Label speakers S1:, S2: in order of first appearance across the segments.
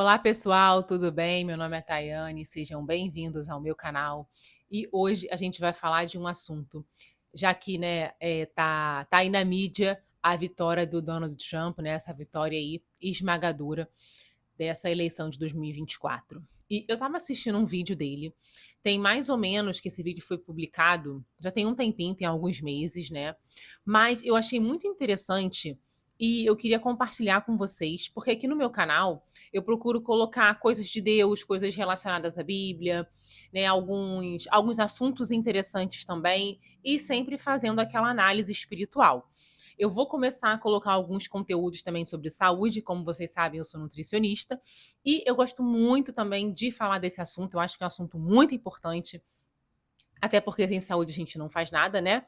S1: Olá pessoal, tudo bem? Meu nome é Tayane, sejam bem-vindos ao meu canal. E hoje a gente vai falar de um assunto, já que tá aí na mídia a vitória do Donald Trump, né, essa vitória aí esmagadora dessa eleição de 2024. E eu estava assistindo um vídeo dele, tem mais ou menos que esse vídeo foi publicado, já tem um tempinho, tem alguns meses, né? Mas eu achei muito interessante e eu queria compartilhar com vocês, porque aqui no meu canal eu procuro colocar coisas de Deus, coisas relacionadas à Bíblia, né, alguns assuntos interessantes também, e sempre fazendo aquela análise espiritual. Eu vou começar a colocar alguns conteúdos também sobre saúde, como vocês sabem, eu sou nutricionista, e eu gosto muito também de falar desse assunto, eu acho que é um assunto muito importante, até porque sem saúde a gente não faz nada, né?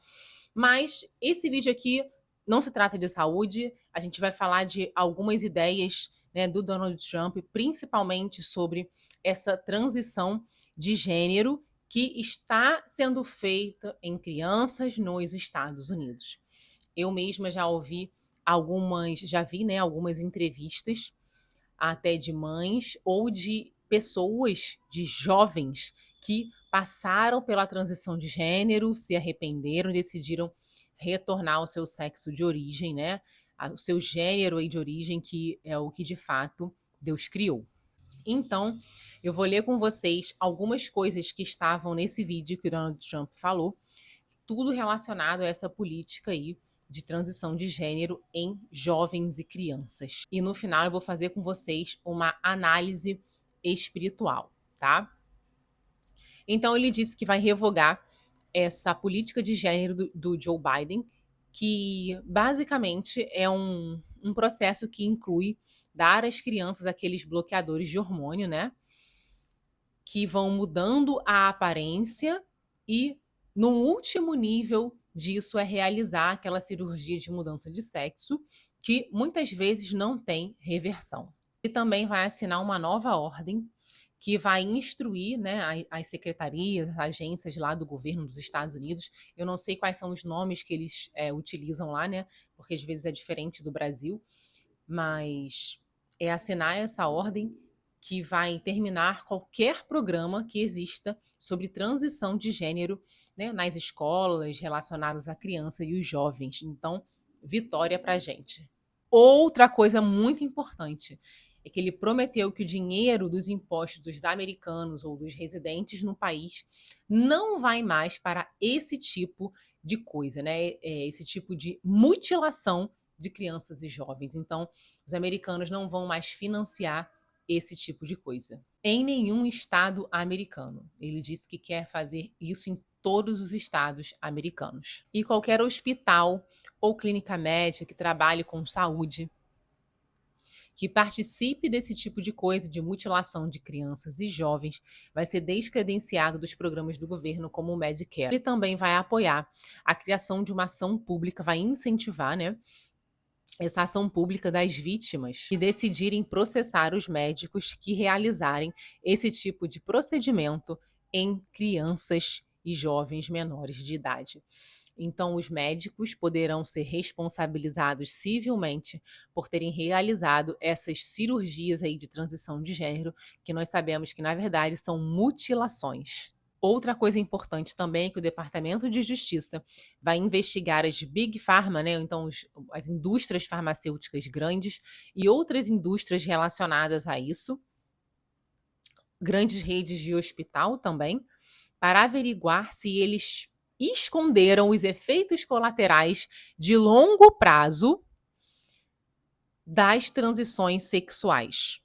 S1: Mas esse vídeo aqui não se trata de saúde, a gente vai falar de algumas ideias, né, do Donald Trump, principalmente sobre essa transição de gênero que está sendo feita em crianças nos Estados Unidos. Eu mesma já vi, né, algumas entrevistas até de mães ou de pessoas, de jovens que passaram pela transição de gênero, se arrependeram e decidiram retornar ao seu sexo de origem, né? O seu gênero aí de origem, que é o que de fato Deus criou. Então, eu vou ler com vocês algumas coisas que estavam nesse vídeo que o Donald Trump falou, tudo relacionado a essa política aí de transição de gênero em jovens e crianças. E no final eu vou fazer com vocês uma análise espiritual, tá? Então ele disse que vai revogar essa política de gênero do Joe Biden, que basicamente é um processo que inclui dar às crianças aqueles bloqueadores de hormônio, né? Que vão mudando a aparência e, no último nível disso, é realizar aquela cirurgia de mudança de sexo, que muitas vezes não tem reversão. E também vai assinar uma nova ordem que vai instruir, né, as secretarias, as agências lá do governo dos Estados Unidos. Eu não sei quais são os nomes que eles utilizam lá, né? Porque às vezes é diferente do Brasil, mas é assinar essa ordem que vai terminar qualquer programa que exista sobre transição de gênero, né, nas escolas relacionadas à criança e os jovens. Então, vitória para a gente. Outra coisa muito importante é que ele prometeu que o dinheiro dos impostos dos americanos ou dos residentes no país não vai mais para esse tipo de coisa, né? Esse tipo de mutilação de crianças e jovens. Então, os americanos não vão mais financiar esse tipo de coisa. Em nenhum estado americano. Ele disse que quer fazer isso em todos os estados americanos. E qualquer hospital ou clínica médica que trabalhe com saúde, que participe desse tipo de coisa, de mutilação de crianças e jovens, vai ser descredenciado dos programas do governo como o Medicare. Ele também vai apoiar a criação de uma ação pública, vai incentivar, né, essa ação pública das vítimas que decidirem processar os médicos que realizarem esse tipo de procedimento em crianças e jovens menores de idade. Então, os médicos poderão ser responsabilizados civilmente por terem realizado essas cirurgias aí de transição de gênero, que nós sabemos que, na verdade, são mutilações. Outra coisa importante também é que o Departamento de Justiça vai investigar as Big Pharma, né? Então, as indústrias farmacêuticas grandes e outras indústrias relacionadas a isso, grandes redes de hospital também, para averiguar se eles esconderam os efeitos colaterais de longo prazo das transições sexuais,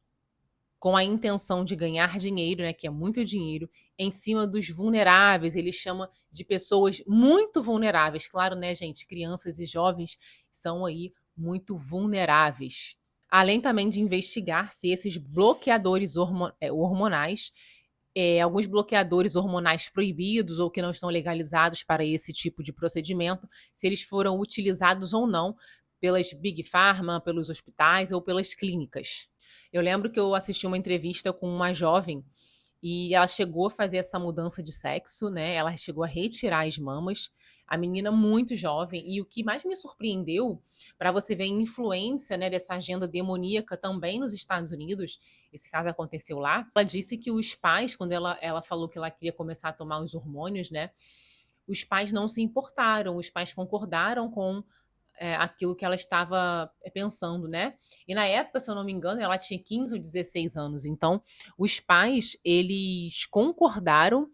S1: com a intenção de ganhar dinheiro, né, que é muito dinheiro, em cima dos vulneráveis. Ele chama de pessoas muito vulneráveis. Claro, né, gente? Crianças e jovens são aí muito vulneráveis. Além também de investigar se esses bloqueadores hormonais, alguns bloqueadores hormonais proibidos ou que não estão legalizados para esse tipo de procedimento, se eles foram utilizados ou não pelas Big Pharma, pelos hospitais ou pelas clínicas. Eu lembro que eu assisti uma entrevista com uma jovem e ela chegou a fazer essa mudança de sexo, né, ela chegou a retirar as mamas, a menina muito jovem, e o que mais me surpreendeu, para você ver a influência, né, dessa agenda demoníaca também nos Estados Unidos, esse caso aconteceu lá, ela disse que os pais, quando ela falou que ela queria começar a tomar os hormônios, né, os pais não se importaram, os pais concordaram com aquilo que ela estava pensando, né. E na época, se eu não me engano, ela tinha 15 ou 16 anos, então os pais, eles concordaram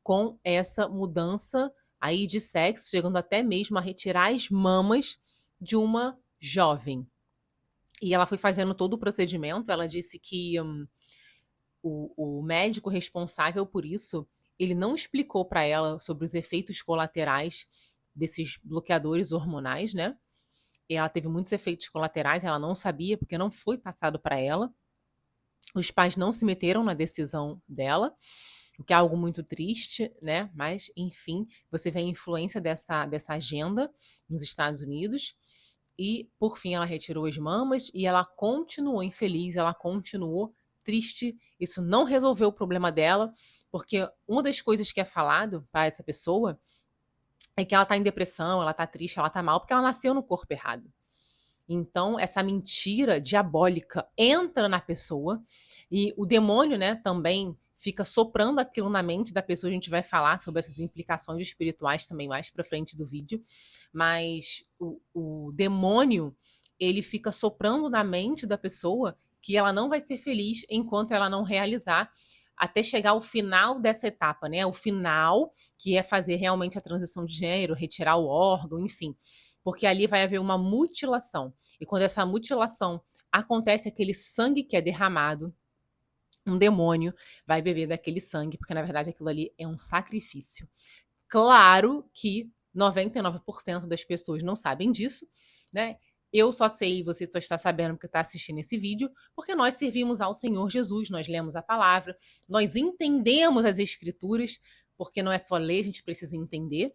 S1: com essa mudança aí de sexo, chegando até mesmo a retirar as mamas de uma jovem. E ela foi fazendo todo o procedimento, ela disse que o médico responsável por isso, ele não explicou para ela sobre os efeitos colaterais desses bloqueadores hormonais, né, e ela teve muitos efeitos colaterais, ela não sabia, porque não foi passado para ela. Os pais não se meteram na decisão dela, o que é algo muito triste, né? Mas, enfim, você vê a influência dessa agenda nos Estados Unidos. E, por fim, ela retirou as mamas e ela continuou infeliz, ela continuou triste. Isso não resolveu o problema dela, porque uma das coisas que é falado para essa pessoa é que ela está em depressão, ela está triste, ela está mal, porque ela nasceu no corpo errado. Então, essa mentira diabólica entra na pessoa e o demônio, né, também fica soprando aquilo na mente da pessoa. A gente vai falar sobre essas implicações espirituais também mais para frente do vídeo, mas o demônio, ele fica soprando na mente da pessoa que ela não vai ser feliz enquanto ela não realizar, até chegar ao final dessa etapa, né? O final, que é fazer realmente a transição de gênero, retirar o órgão, enfim, porque ali vai haver uma mutilação. E quando essa mutilação acontece, aquele sangue que é derramado, um demônio vai beber daquele sangue, porque na verdade aquilo ali é um sacrifício. Claro que 99% das pessoas não sabem disso, né? Eu só sei, você só está sabendo porque está assistindo esse vídeo, porque nós servimos ao Senhor Jesus, nós lemos a palavra, nós entendemos as escrituras, porque não é só ler, a gente precisa entender.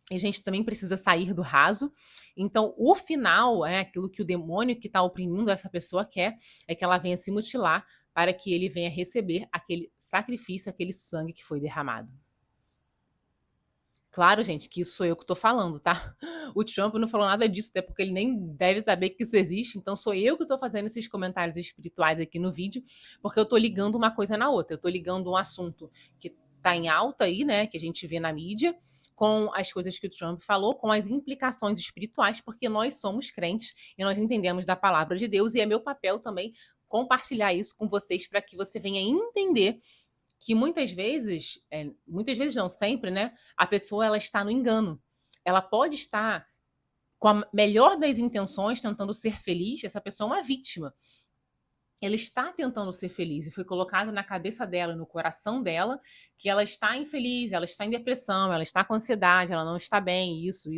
S1: E a gente também precisa sair do raso. Então, o final, é aquilo que o demônio que está oprimindo essa pessoa quer, é que ela venha se mutilar para que ele venha receber aquele sacrifício, aquele sangue que foi derramado. Claro, gente, que isso sou eu que estou falando, tá? O Trump não falou nada disso, até porque ele nem deve saber que isso existe. Então, sou eu que estou fazendo esses comentários espirituais aqui no vídeo, porque eu estou ligando uma coisa na outra. Eu estou ligando um assunto que está em alta aí, né, que a gente vê na mídia, com as coisas que o Trump falou, com as implicações espirituais, porque nós somos crentes e nós entendemos da palavra de Deus, e é meu papel também compartilhar isso com vocês para que você venha entender que muitas vezes não, sempre, né, a pessoa ela está no engano. Ela pode estar com a melhor das intenções, tentando ser feliz, essa pessoa é uma vítima. Ela está tentando ser feliz e foi colocado na cabeça dela, no coração dela, que ela está infeliz, ela está em depressão, ela está com ansiedade, ela não está bem, isso,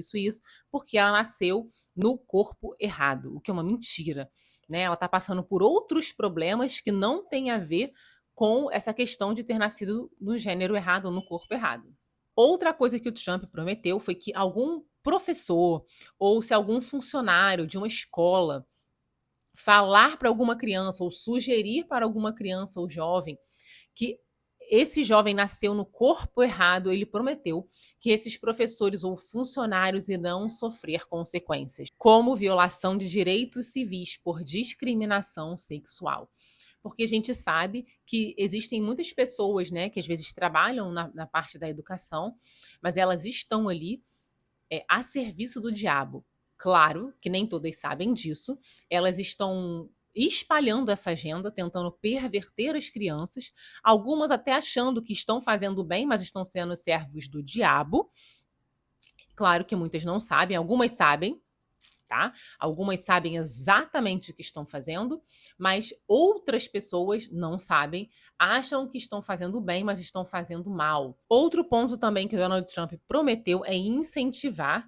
S1: porque ela nasceu no corpo errado, o que é uma mentira, né? Ela está passando por outros problemas que não têm a ver com essa questão de ter nascido no gênero errado ou no corpo errado. Outra coisa que o Trump prometeu foi que algum professor ou se algum funcionário de uma escola falar para alguma criança ou sugerir para alguma criança ou jovem que esse jovem nasceu no corpo errado, ele prometeu que esses professores ou funcionários irão sofrer consequências, como violação de direitos civis por discriminação sexual. Porque a gente sabe que existem muitas pessoas, né, que às vezes trabalham na parte da educação, mas elas estão ali a serviço do diabo. Claro que nem todas sabem disso, elas estão espalhando essa agenda, tentando perverter as crianças, algumas até achando que estão fazendo bem, mas estão sendo servos do diabo. Claro que muitas não sabem, algumas sabem, tá? Algumas sabem exatamente o que estão fazendo, mas outras pessoas não sabem, acham que estão fazendo bem, mas estão fazendo mal. Outro ponto também que Donald Trump prometeu é incentivar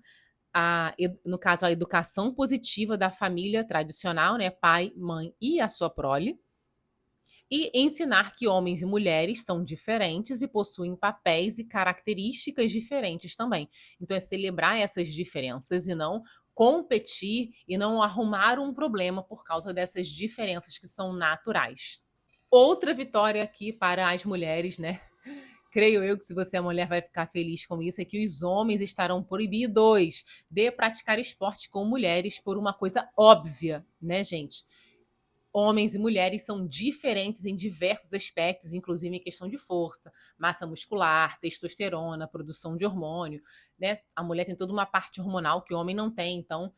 S1: no caso, a educação positiva da família tradicional, né, pai, mãe e a sua prole, e ensinar que homens e mulheres são diferentes e possuem papéis e características diferentes também. Então, é celebrar essas diferenças e não competir e não arrumar um problema por causa dessas diferenças que são naturais. Outra vitória aqui para as mulheres, né? Creio eu que se você é mulher vai ficar feliz com isso, é que os homens estarão proibidos de praticar esporte com mulheres por uma coisa óbvia, né, gente? Homens e mulheres são diferentes em diversos aspectos, inclusive em questão de força, massa muscular, testosterona, produção de hormônio, né? A mulher tem toda uma parte hormonal que o homem não tem, então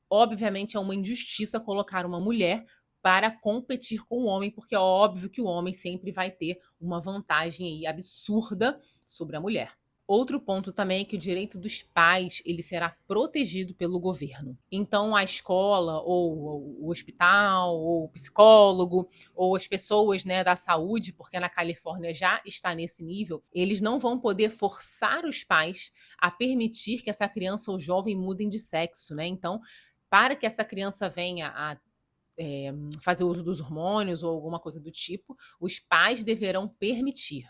S1: obviamente é uma injustiça colocar uma mulher para competir com o homem, porque é óbvio que o homem sempre vai ter uma vantagem aí absurda sobre a mulher. Outro ponto também é que o direito dos pais ele será protegido pelo governo. Então, a escola, ou o hospital, ou o psicólogo, ou as pessoas, né, da saúde, porque na Califórnia já está nesse nível, eles não vão poder forçar os pais a permitir que essa criança ou jovem mudem de sexo, né? Então, para que essa criança venha a fazer uso dos hormônios ou alguma coisa do tipo, os pais deverão permitir.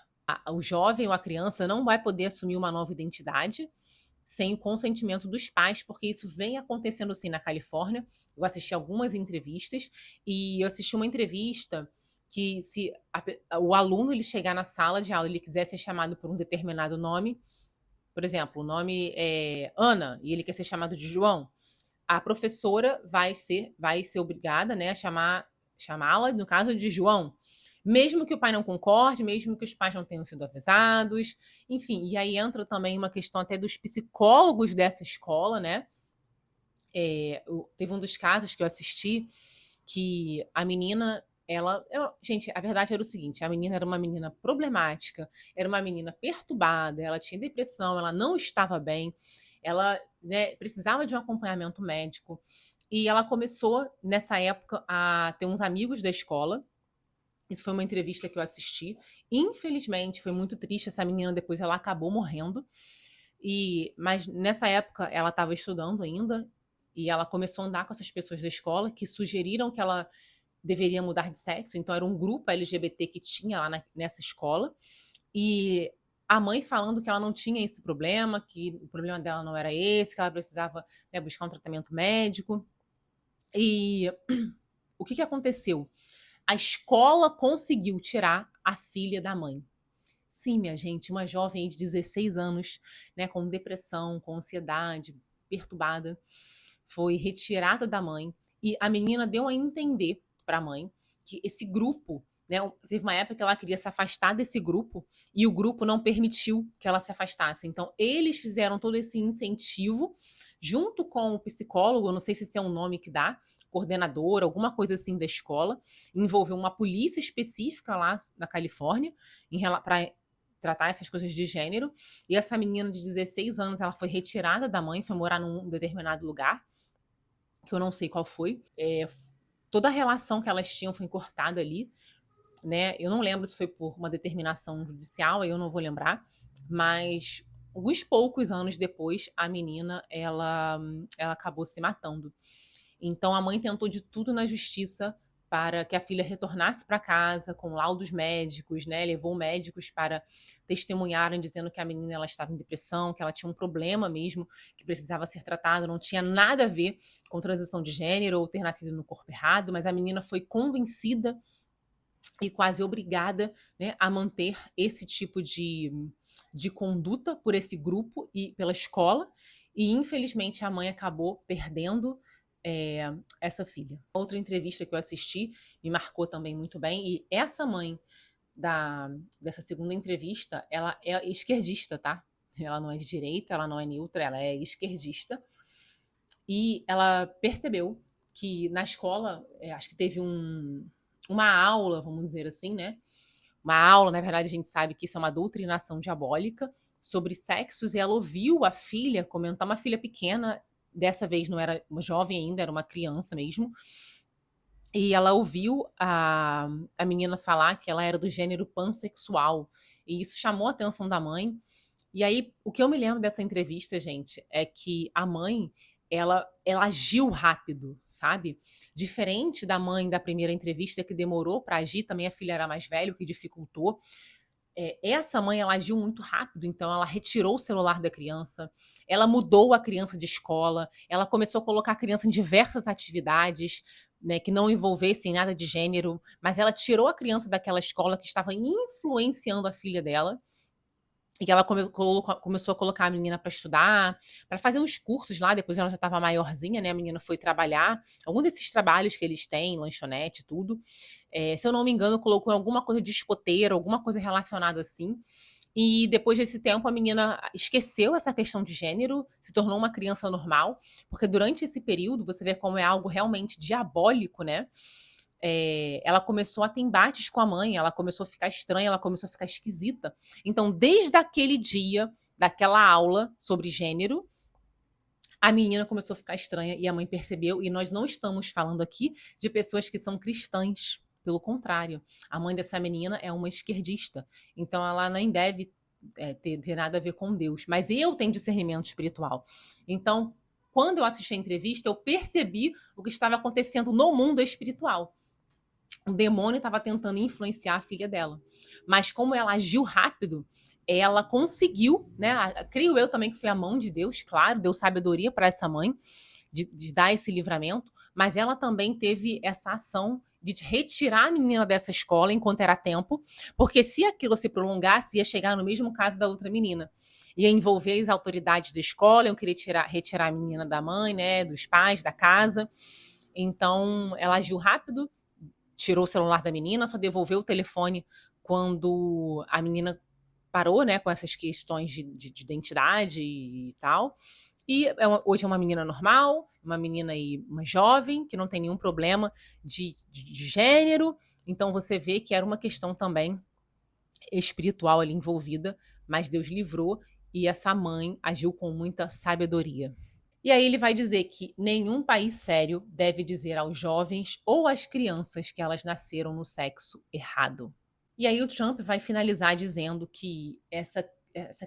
S1: O jovem ou a criança não vai poder assumir uma nova identidade sem o consentimento dos pais, porque isso vem acontecendo assim na Califórnia. Eu assisti algumas entrevistas e eu assisti uma entrevista que se o aluno ele chegar na sala de aula e ele quiser ser chamado por um determinado nome, por exemplo, o nome é Ana e ele quer ser chamado de João, a professora vai ser obrigada, né, a chamá-la, no caso de João, mesmo que o pai não concorde, mesmo que os pais não tenham sido avisados, enfim. E aí entra também uma questão até dos psicólogos dessa escola, né? Teve um dos casos que eu assisti que a menina, gente, a verdade era o seguinte: a menina era uma menina problemática, era uma menina perturbada, ela tinha depressão, ela não estava bem, ela, né, precisava de um acompanhamento médico. E ela começou, nessa época, a ter uns amigos da escola. Isso foi uma entrevista que eu assisti. Infelizmente, foi muito triste. Essa menina depois ela acabou morrendo. Mas nessa época ela estava estudando ainda e ela começou a andar com essas pessoas da escola que sugeriram que ela deveria mudar de sexo. Então era um grupo LGBT que tinha lá nessa escola e a mãe falando que ela não tinha esse problema, que o problema dela não era esse, que ela precisava, né, buscar um tratamento médico. E o que aconteceu? A escola conseguiu tirar a filha da mãe. Sim, minha gente, uma jovem de 16 anos, né, com depressão, com ansiedade, perturbada, foi retirada da mãe e a menina deu a entender para a mãe que esse grupo, né, teve uma época que ela queria se afastar desse grupo e o grupo não permitiu que ela se afastasse. Então, eles fizeram todo esse incentivo junto com o psicólogo, não sei se esse é um nome que dá, coordenador, alguma coisa assim da escola, envolveu uma polícia específica lá na Califórnia para tratar essas coisas de gênero. E essa menina de 16 anos, ela foi retirada da mãe, foi morar num determinado lugar, que eu não sei qual foi. Toda a relação que elas tinham foi cortada ali, né? Eu não lembro se foi por uma determinação judicial, aí eu não vou lembrar, mas alguns poucos anos depois, a menina, ela acabou se matando. Então a mãe tentou de tudo na justiça para que a filha retornasse para casa com laudos médicos, né? Levou médicos para testemunharem dizendo que a menina ela estava em depressão, que ela tinha um problema mesmo, que precisava ser tratado, não tinha nada a ver com transição de gênero ou ter nascido no corpo errado, mas a menina foi convencida e quase obrigada, né, a manter esse tipo de conduta por esse grupo e pela escola, e infelizmente a mãe acabou perdendo essa filha. Outra entrevista que eu assisti me marcou também muito bem, e essa mãe dessa segunda entrevista, ela é esquerdista, tá? Ela não é de direita, ela não é neutra, ela é esquerdista. E ela percebeu que na escola, acho que teve uma aula, vamos dizer assim, né? Uma aula, na verdade, a gente sabe que isso é uma doutrinação diabólica sobre sexos, e ela ouviu a filha comentar, uma filha pequena, dessa vez não era uma jovem ainda, era uma criança mesmo, e ela ouviu a menina falar que ela era do gênero pansexual, e isso chamou a atenção da mãe. E aí, o que eu me lembro dessa entrevista, gente, é que a mãe, ela agiu rápido, sabe? Diferente da mãe da primeira entrevista, que demorou para agir, também a filha era mais velha, o que dificultou. Essa mãe, ela agiu muito rápido, então ela retirou o celular da criança, ela mudou a criança de escola, ela começou a colocar a criança em diversas atividades, né, que não envolvessem nada de gênero, mas ela tirou a criança daquela escola que estava influenciando a filha dela, e que ela começou a colocar a menina para estudar, para fazer uns cursos lá, depois ela já estava maiorzinha, né, a menina foi trabalhar, algum desses trabalhos que eles têm, lanchonete, tudo. Se eu não me engano, colocou alguma coisa de escoteiro, alguma coisa relacionada assim. E depois desse tempo, a menina esqueceu essa questão de gênero, se tornou uma criança normal, porque durante esse período, você vê como é algo realmente diabólico, né? Ela começou a ter embates com a mãe, ela começou a ficar estranha, ela começou a ficar esquisita. Então, desde aquele dia, daquela aula sobre gênero, a menina começou a ficar estranha e a mãe percebeu. E nós não estamos falando aqui de pessoas que são cristãs. Pelo contrário, a mãe dessa menina é uma esquerdista. Então, ela nem deve ter nada a ver com Deus. Mas eu tenho discernimento espiritual. Então, quando eu assisti a entrevista, eu percebi o que estava acontecendo no mundo espiritual. O demônio estava tentando influenciar a filha dela. Mas como ela agiu rápido, ela conseguiu, né? Creio eu também que foi a mão de Deus, claro, deu sabedoria para essa mãe de dar esse livramento, mas ela também teve essa ação de retirar a menina dessa escola enquanto era tempo, porque se aquilo se prolongasse, ia chegar no mesmo caso da outra menina. Ia envolver as autoridades da escola, iam querer retirar a menina da mãe, né, dos pais, da casa. Então, ela agiu rápido, tirou o celular da menina, só devolveu o telefone quando a menina parou, né, com essas questões de identidade e tal. E hoje é uma menina normal, uma menina aí, uma jovem, que não tem nenhum problema de gênero. Então você vê que era uma questão também espiritual ali envolvida, mas Deus livrou e essa mãe agiu com muita sabedoria. E aí ele vai dizer que nenhum país sério deve dizer aos jovens ou às crianças que elas nasceram no sexo errado. E aí o Trump vai finalizar dizendo que essa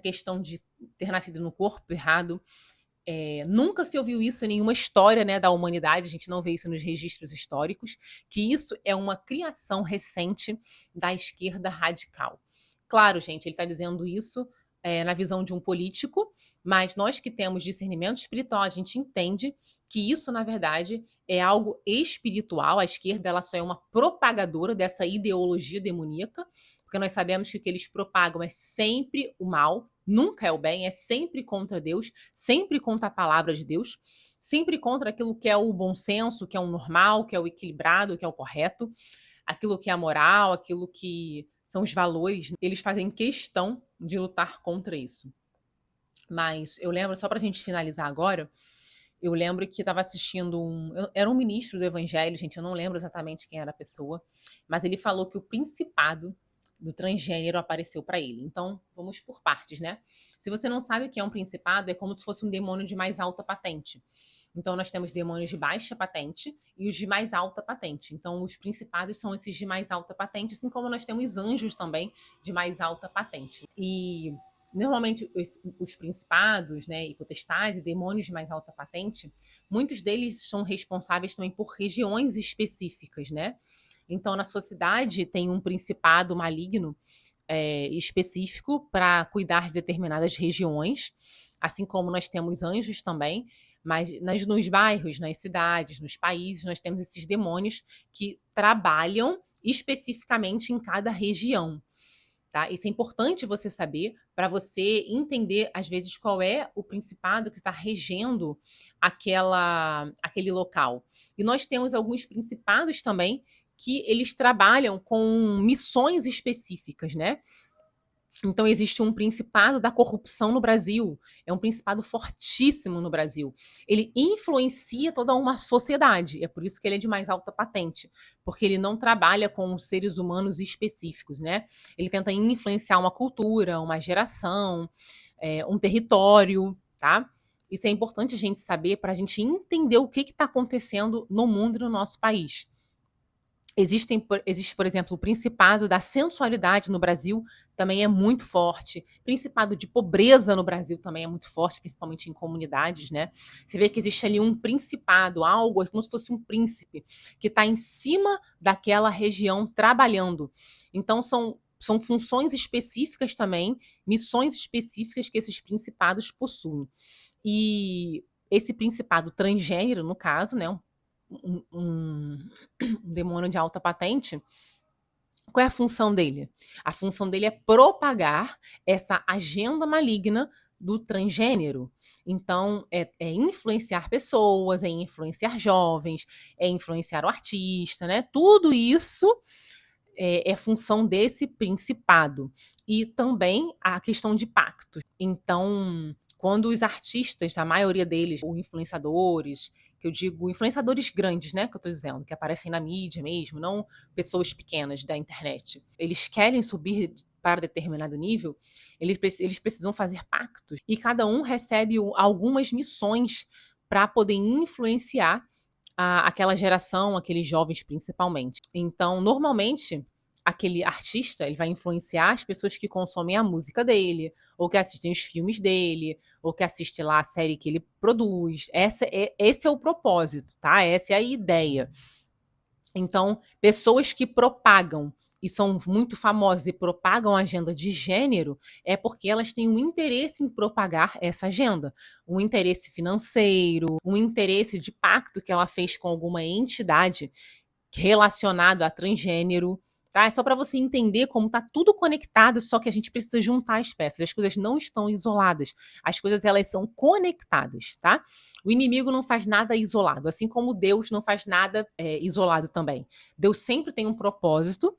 S1: questão de ter nascido no corpo errado, nunca se ouviu isso em nenhuma história, né, da humanidade, a gente não vê isso nos registros históricos, que isso é uma criação recente da esquerda radical. Claro, gente, ele está dizendo isso na visão de um político, mas nós que temos discernimento espiritual, a gente entende que isso, na verdade, é algo espiritual. A esquerda ela só é uma propagadora dessa ideologia demoníaca, porque nós sabemos que o que eles propagam é sempre o mal, nunca é o bem, é sempre contra Deus, sempre contra a palavra de Deus, sempre contra aquilo que é o bom senso, que é o normal, que é o equilibrado, que é o correto, aquilo que é a moral, aquilo que são os valores. Eles fazem questão de lutar contra isso. Mas eu lembro, só para a gente finalizar agora, eu lembro que estava assistindo era um ministro do evangelho, gente, eu não lembro exatamente quem era a pessoa, mas ele falou que o principado do transgênero apareceu para ele. Então, vamos por partes, né? Se você não sabe o que é um principado, é como se fosse um demônio de mais alta patente. Então, nós temos demônios de baixa patente e os de mais alta patente. Então, os principados são esses de mais alta patente, assim como nós temos anjos também de mais alta patente. E normalmente os principados, né, e potestades e demônios de mais alta patente, muitos deles são responsáveis também por regiões específicas, né? Então, na sua cidade tem um principado maligno específico para cuidar de determinadas regiões, assim como nós temos anjos também, mas nos bairros, nas cidades, nos países, nós temos esses demônios que trabalham especificamente em cada região. Tá? Isso é importante você saber para você entender, às vezes, qual é o principado que está regendo aquele local. E nós temos alguns principados também que eles trabalham com missões específicas, né? Então, existe um principado da corrupção no Brasil. É um principado fortíssimo no Brasil. Ele influencia toda uma sociedade. É por isso que ele é de mais alta patente. Porque ele não trabalha com seres humanos específicos, né? Ele tenta influenciar uma cultura, uma geração, um território, tá? Isso é importante a gente saber para a gente entender o que está acontecendo no mundo e no nosso país. Existe, por exemplo, o principado da sensualidade no Brasil, também é muito forte. Principado de pobreza no Brasil também é muito forte, principalmente em comunidades, né? Você vê que existe ali um principado, algo como se fosse um príncipe, que está em cima daquela região trabalhando. Então, são funções específicas também, missões específicas que esses principados possuem. E esse principado transgênero, no caso, né, um demônio de alta patente, qual é a função dele? A função dele é propagar essa agenda maligna do transgênero. Então, é influenciar pessoas, é influenciar jovens, é influenciar o artista, né? Tudo isso é função desse principado. E também a questão de pactos. Então, quando os artistas, a maioria deles, ou influenciadores, que eu digo influenciadores grandes, né, que eu estou dizendo, que aparecem na mídia mesmo, não pessoas pequenas da internet, eles querem subir para determinado nível, eles precisam fazer pactos. E cada um recebe algumas missões para poder influenciar aquela geração, aqueles jovens principalmente. Então, normalmente, aquele artista ele vai influenciar as pessoas que consomem a música dele, ou que assistem os filmes dele, ou que assistem lá a série que ele produz. Esse é o propósito, tá? Essa é a ideia. Então, pessoas que propagam e são muito famosas e propagam a agenda de gênero, é porque elas têm um interesse em propagar essa agenda. Um interesse financeiro, um interesse de pacto que ela fez com alguma entidade relacionado a transgênero. Tá? É só para você entender como está tudo conectado, só que a gente precisa juntar as peças. As coisas não estão isoladas. As coisas elas são conectadas, tá? O inimigo não faz nada isolado, assim como Deus não faz nada isolado também. Deus sempre tem um propósito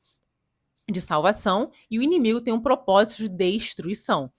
S1: de salvação e o inimigo tem um propósito de destruição.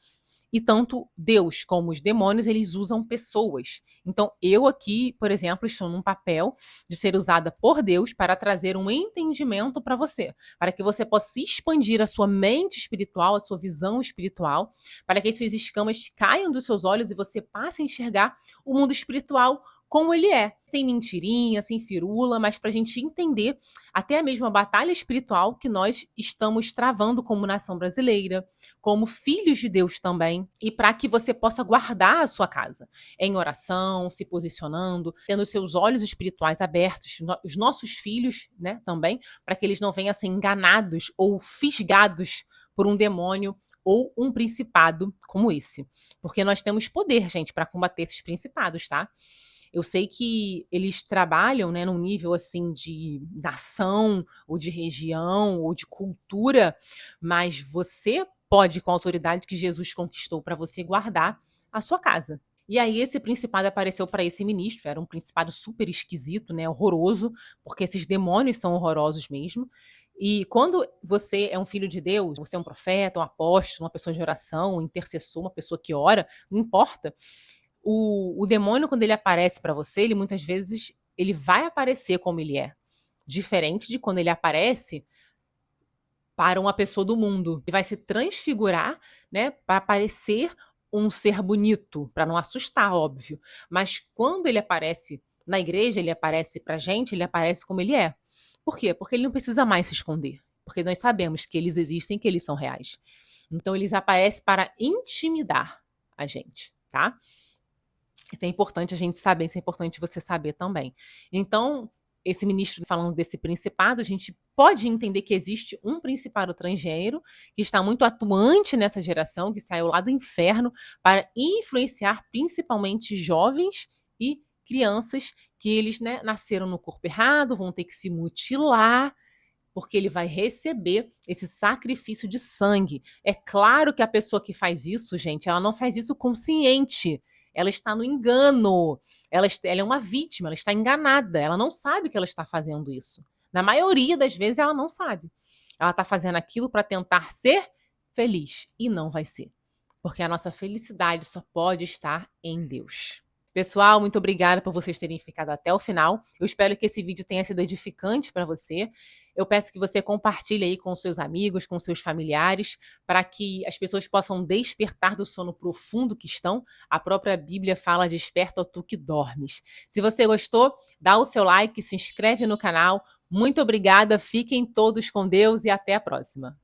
S1: E tanto Deus como os demônios, eles usam pessoas. Então, eu aqui, por exemplo, estou num papel de ser usada por Deus para trazer um entendimento para você, para que você possa expandir a sua mente espiritual, a sua visão espiritual, para que as suas escamas caiam dos seus olhos e você passe a enxergar o mundo espiritual como ele é, sem mentirinha, sem firula, mas para a gente entender até mesmo a batalha espiritual que nós estamos travando como nação brasileira, como filhos de Deus também, e para que você possa guardar a sua casa em oração, se posicionando, tendo seus olhos espirituais abertos, os nossos filhos, né, também, para que eles não venham a ser enganados ou fisgados por um demônio ou um principado como esse. Porque nós temos poder, gente, para combater esses principados, tá? Eu sei que eles trabalham, né, num nível assim de nação, ou de região, ou de cultura, mas você pode, com a autoridade que Jesus conquistou para você, guardar a sua casa. E aí esse principado apareceu para esse ministro, era um principado super esquisito, né, horroroso, porque esses demônios são horrorosos mesmo. E quando você é um filho de Deus, você é um profeta, um apóstolo, uma pessoa de oração, um intercessor, uma pessoa que ora, não importa, o demônio, quando ele aparece para você, ele muitas vezes ele vai aparecer como ele é. Diferente de quando ele aparece para uma pessoa do mundo. Ele vai se transfigurar, né, para parecer um ser bonito, para não assustar, óbvio. Mas quando ele aparece na igreja, ele aparece pra gente, ele aparece como ele é. Por quê? Porque ele não precisa mais se esconder. Porque nós sabemos que eles existem, que eles são reais. Então eles aparecem para intimidar a gente, tá? Isso é importante a gente saber, isso é importante você saber também. Então, esse ministro falando desse principado, a gente pode entender que existe um principado transgênero que está muito atuante nessa geração, que saiu lá do inferno para influenciar principalmente jovens e crianças que eles, né, nasceram no corpo errado, vão ter que se mutilar, porque ele vai receber esse sacrifício de sangue. É claro que a pessoa que faz isso, gente, ela não faz isso consciente. Ela está no engano. Ela é uma vítima, ela está enganada. Ela não sabe que ela está fazendo isso. Na maioria das vezes, ela não sabe. Ela está fazendo aquilo para tentar ser feliz. E não vai ser. Porque a nossa felicidade só pode estar em Deus. Pessoal, muito obrigada por vocês terem ficado até o final. Eu espero que esse vídeo tenha sido edificante para você. Eu peço que você compartilhe aí com seus amigos, com seus familiares, para que as pessoas possam despertar do sono profundo que estão. A própria Bíblia fala: desperta tu que dormes. Se você gostou, dá o seu like, se inscreve no canal. Muito obrigada, fiquem todos com Deus e até a próxima.